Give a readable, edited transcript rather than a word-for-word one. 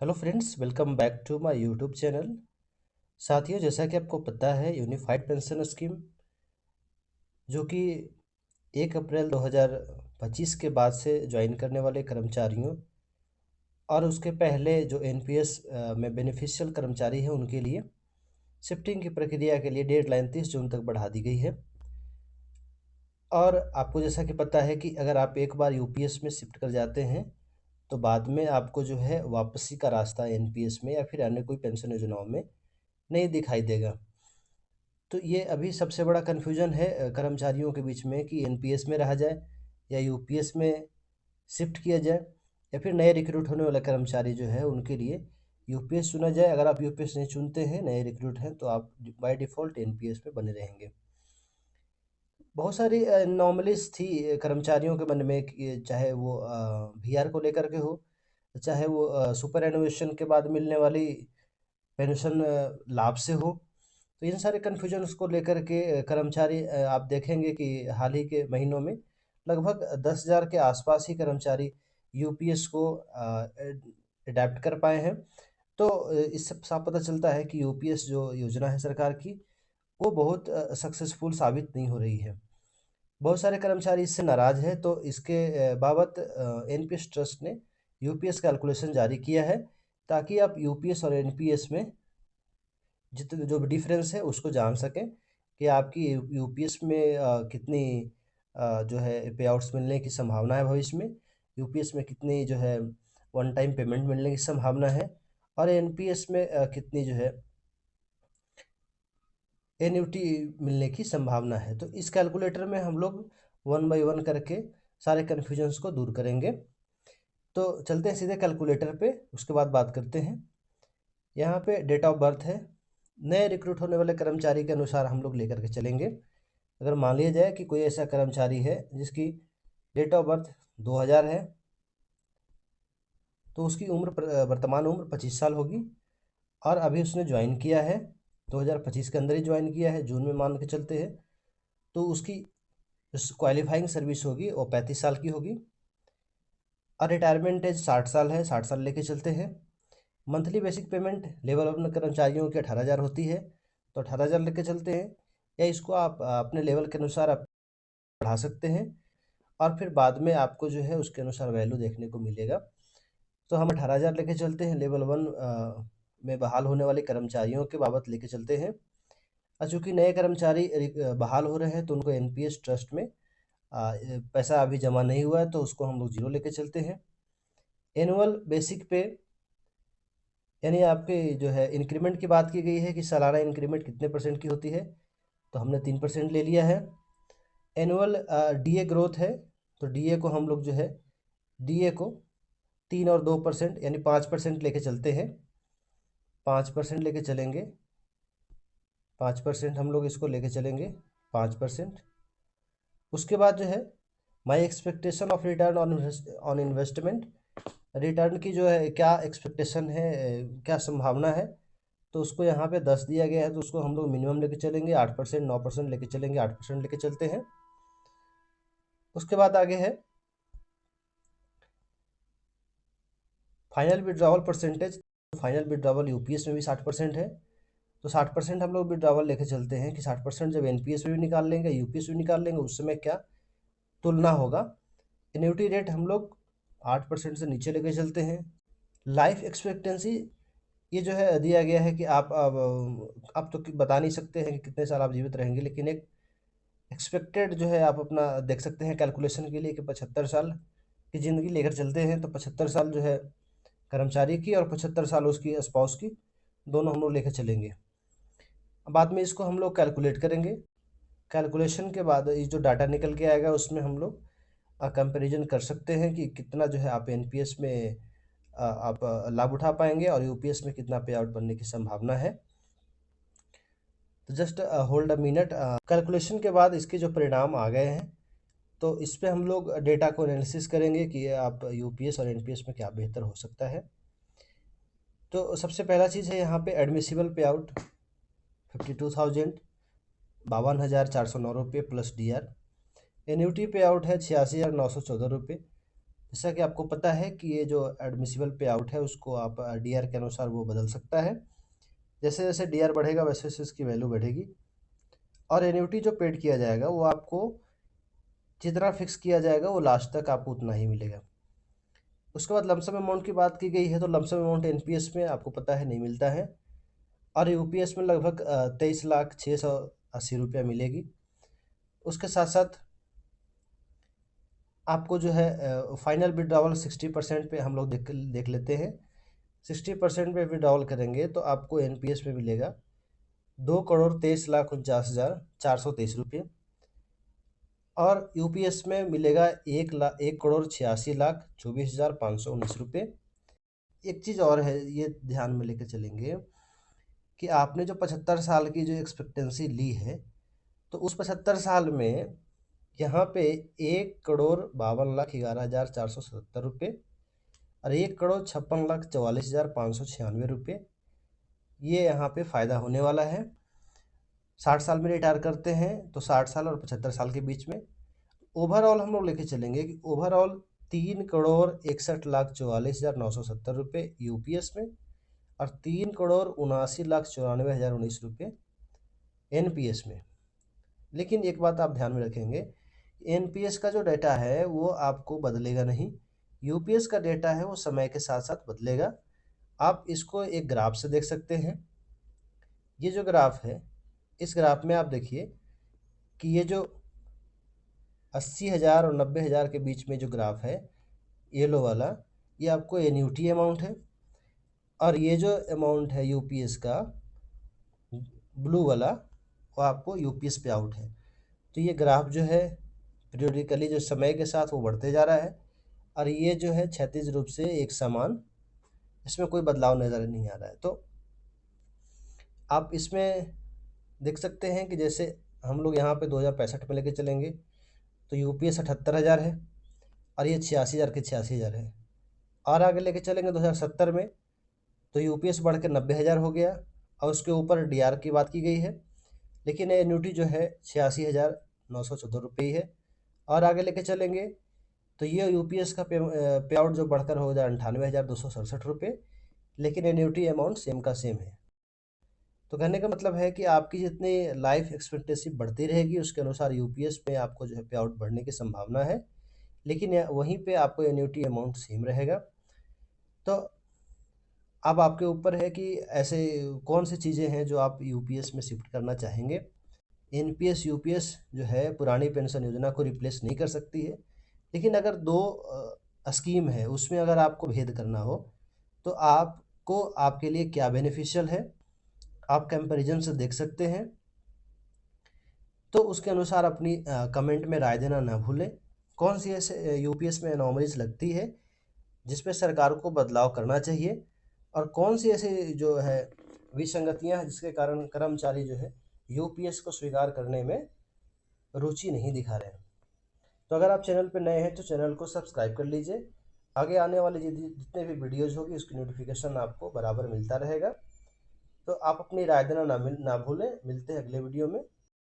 Hello friends, welcome back to my YouTube channel. साथियों, जैसा कि आपको पता है, यूनिफाइड पेंशन स्कीम जो कि 1 अप्रैल 2025 के बाद से ज्वाइन करने वाले कर्मचारियों और उसके पहले जो एनपीएस में बेनिफिशियल कर्मचारी हैं उनके लिए शिफ्टिंग की प्रक्रिया के लिए डेडलाइन 30 जून तक बढ़ा दी गई है। और आपको जैसा कि पता है कि अगर आप एक बार यूपीएस में शिफ्ट कर जाते हैं तो बाद में आपको जो है वापसी का रास्ता एनपीएस में या फिर अन्य कोई पेंशन योजनाओं में नहीं दिखाई देगा। तो ये अभी सबसे बड़ा कन्फ्यूजन है कर्मचारियों के बीच में कि एनपीएस में रहा जाए या यूपीएस में शिफ्ट किया जाए, या फिर नए रिक्रूट होने वाले कर्मचारी जो है उनके लिए यूपीएस चुना जाए। अगर आप यूपीएस नहीं चुनते हैं, नए रिक्रूट हैं, तो आप बाय डिफ़ॉल्ट एनपीएस में बने रहेंगे। बहुत सारी नॉर्मलीज़ थी कर्मचारियों के मन में कि चाहे वो वीआर को लेकर के हो, चाहे वो सुपर एनुएशन के बाद मिलने वाली पेंशन लाभ से हो। तो इन सारे कन्फ्यूजन्स को लेकर के कर्मचारी आप देखेंगे कि हाल ही के महीनों में लगभग 10,000 के आसपास ही कर्मचारी यूपीएस को अडैप्ट कर पाए हैं। तो इससे साफ पता चलता है कि यूपीएस जो योजना है सरकार की, वो बहुत सक्सेसफुल साबित नहीं हो रही है। बहुत सारे कर्मचारी इससे नाराज़ हैं, तो इसके बाबत एनपीएस ट्रस्ट ने यूपीएस कैलकुलेशन जारी किया है, ताकि आप यूपीएस और एनपीएस में जितने जो भी डिफरेंस है उसको जान सकें कि आपकी यूपीएस में कितनी जो है पे आउट्स मिलने की संभावना है भविष्य में, यूपीएस में कितनी जो है वन टाइम पेमेंट मिलने की संभावना है, और एनपीएस में कितनी जो है एन्युटी मिलने की संभावना है। तो इस कैलकुलेटर में हम लोग वन बाय वन करके सारे कन्फ्यूजन्स को दूर करेंगे। तो चलते हैं सीधे कैलकुलेटर पे, उसके बाद बात करते हैं। यहाँ पे डेट ऑफ बर्थ है, नए रिक्रूट होने वाले कर्मचारी के अनुसार हम लोग लेकर के चलेंगे। अगर मान लिया जाए कि कोई ऐसा कर्मचारी है जिसकी डेट ऑफ बर्थ 2000 है, तो उसकी वर्तमान उम्र 25 साल होगी, और अभी उसने ज्वाइन किया है 2025 के अंदर ही ज्वाइन किया है, जून में मान के चलते हैं। तो उसकी क्वालिफाइंग सर्विस होगी वो 35 साल की होगी, और रिटायरमेंट एज 60 साल है, 60 साल लेके चलते हैं। Monthly basic payment level one कर्मचारियों की 18,000 होती है, तो 18,000 लेके चलते हैं, या इसको आप अपने लेवल के अनुसार आप बढ़ा सकते हैं, और फिर बाद में आपको जो है उसके अनुसार वैल्यू देखने को मिलेगा। तो हम 18,000 लेके चलते हैं, लेवल वन में बहाल होने वाले कर्मचारियों के बाबत लेके चलते हैं। और चूँकि नए कर्मचारी बहाल हो रहे हैं तो उनको एनपीएस ट्रस्ट में पैसा अभी जमा नहीं हुआ है, तो उसको हम लोग 0 लेके चलते हैं। एनुअल बेसिक पे यानी आपके जो है इंक्रीमेंट की बात की गई है कि सालाना इंक्रीमेंट कितने परसेंट की होती है, तो हमने 3% ले लिया है। एनुअल डीए ग्रोथ है, तो डीए को हम लोग जो है डीए को 3 और 2% यानी 5% लेके चलते हैं, 5% लेके चलेंगे, 5% हम लोग इसको लेके चलेंगे, 5%। उसके बाद जो है my expectation of return on investment, return की जो है क्या एक्सपेक्टेशन है, क्या संभावना है, तो उसको यहाँ पे 10 दिया गया है, तो उसको हम लोग मिनिमम लेके चलेंगे 8%, 9% लेके चलेंगे, 8% लेके चलते हैं। उसके बाद आगे है final withdrawal percentage. Final withdrawal UPS में भी 60% है, तो 60% हम लोग विड्रॉवल लेके चलते हैं कि 60% जब एनपीएस में भी निकाल लेंगे, यूपीएस में निकाल लेंगे, उस समय क्या तुलना होगा। एन्युटी रेट हम लोग 8% से नीचे लेके चलते हैं। लाइफ एक्सपेक्टेंसी ये जो है दिया गया है कि आप तो बता नहीं सकते हैं कि कितने साल आप जीवित रहेंगे, लेकिन एक एक्सपेक्टेड जो है आप अपना देख सकते हैं कैलकुलेशन के लिए कि 75 साल की ज़िंदगी लेकर चलते हैं, तो 75 साल जो है कर्मचारी की और 75 साल उसकी स्पाउस की, दोनों हम लोग लेकर चलेंगे। बाद में इसको हम लोग कैलकुलेट करेंगे। कैलकुलेशन के बाद ये जो डाटा निकल के आएगा उसमें हम लोग कंपैरिजन कर सकते हैं कि कितना जो है आप एनपीएस में आप लाभ उठा पाएंगे और यूपीएस में कितना पे आउट बनने की संभावना है। तो just hold a minute. Calculation के बाद इसके जो परिणाम आ गए हैं, तो इस पे हम लोग डेटा को एनालिसिस करेंगे कि आप यूपीएस और एनपीएस में क्या बेहतर हो सकता है। तो सबसे पहला चीज़ है यहाँ पे एडमिसिबल पे आउट 52,000, 52,409 रुपये प्लस डीआर। एन्युटी पे आउट है 86,914 रुपये, जैसा कि आपको पता है कि ये जो एडमिसिबल पे आउट है उसको आप डीआर के अनुसार वो बदल सकता है। जैसे जैसे डीआर बढ़ेगा वैसे वैसे इसकी वैल्यू बढ़ेगी। और एन्युटी जो पेड किया जाएगा वो आपको जितना फिक्स किया जाएगा वो लास्ट तक आपको उतना ही मिलेगा। उसके बाद लमसम अमाउंट की बात की गई है, तो लमसम अमाउंट एनपीएस में आपको पता है नहीं मिलता है, और यूपीएस में लगभग 23,06,80 रुपया मिलेगी। उसके साथ साथ आपको जो है फाइनल विड्रॉवल 60% पे हम लोग देख लेते हैं। 60% पे विड्रॉवल करेंगे तो आपको एनपीएस में मिलेगा 2,23,49,423 और यूपीएस में मिलेगा 1,01,86,24,519 एक चीज़ और है, ये ध्यान में लेकर चलेंगे कि आपने जो 75 साल की जो एक्सपेक्टेंसी ली है, तो उस 75 साल में यहाँ पे 1,52,11,11,477 और 1,56,44,596 ये यहाँ पे फ़ायदा होने वाला है। 60 साल में रिटायर करते हैं तो 60 साल और 75 साल के बीच में ओवरऑल हम लोग लेके चलेंगे कि ओवरऑल 3,61,44,970 यूपीएस में और 3,79,94,019 एनपीएस में। लेकिन एक बात आप ध्यान में रखेंगे, एनपीएस का जो डेटा है वो आपको बदलेगा नहीं, यूपीएस का डेटा है वो समय के साथ साथ बदलेगा। आप इसको एक ग्राफ से देख सकते हैं। ये जो ग्राफ है, इस ग्राफ में आप देखिए कि ये जो 80,000 और 90,000 के बीच में जो ग्राफ है येलो वाला, ये आपको एन्युटी अमाउंट है, और ये जो अमाउंट है यूपीएस का ब्लू वाला वो आपको यूपीएस पे आउट है। तो ये ग्राफ जो है पीरियोडिकली जो समय के साथ वो बढ़ते जा रहा है, और ये जो है क्षैतिज रूप से एक समान, इसमें कोई बदलाव नज़र नहीं आ रहा है। तो आप इसमें देख सकते हैं कि जैसे हम लोग यहाँ पे 2065 में लेके चलेंगे तो यूपीएस 78,000 है और ये 86,000 के 86,000 है, और आगे लेके चलेंगे 2070 में तो यूपीएस बढ़ के 90,000 हो गया, और उसके ऊपर डीआर की बात की गई है, लेकिन एन्युटी जो है 86,914 रुपये ही है। और आगे लेके चलेंगे तो ये यूपीएस का पे आउट जो बढ़कर हो जाए 98,267 रुपये, लेकिन एन्युटी अमाउंट सेम का सेम है। तो कहने का मतलब है कि आपकी जितनी लाइफ एक्सपेक्टेंसी बढ़ती रहेगी उसके अनुसार यूपीएस में आपको जो है पे आउट बढ़ने की संभावना है, लेकिन वहीं पे आपको एन्युटी अमाउंट सेम रहेगा। तो अब आपके ऊपर है कि ऐसे कौन सी चीज़ें हैं जो आप यूपीएस में शिफ्ट करना चाहेंगे। एनपीएस यूपीएस जो है पुरानी पेंशन योजना को रिप्लेस नहीं कर सकती है, लेकिन अगर दो स्कीम है उसमें अगर आपको भेद करना हो तो आपको आपके लिए क्या बेनिफिशियल है आप कंपैरिजन से देख सकते हैं। तो उसके अनुसार अपनी कमेंट में राय देना ना भूलें। कौन सी ऐसे यूपीएस में एनोमलीज लगती है जिसपे सरकार को बदलाव करना चाहिए, और कौन सी ऐसी जो है विसंगतियां हैं जिसके कारण कर्मचारी जो है यूपीएस को स्वीकार करने में रुचि नहीं दिखा रहे हैं। तो अगर आप चैनल पर नए हैं तो चैनल को सब्सक्राइब कर लीजिए। आगे आने वाले जितने भी वीडियोज़ होगी उसकी नोटिफिकेशन आपको बराबर मिलता रहेगा। तो आप अपनी राय देना ना भूलें। मिलते हैं अगले वीडियो में।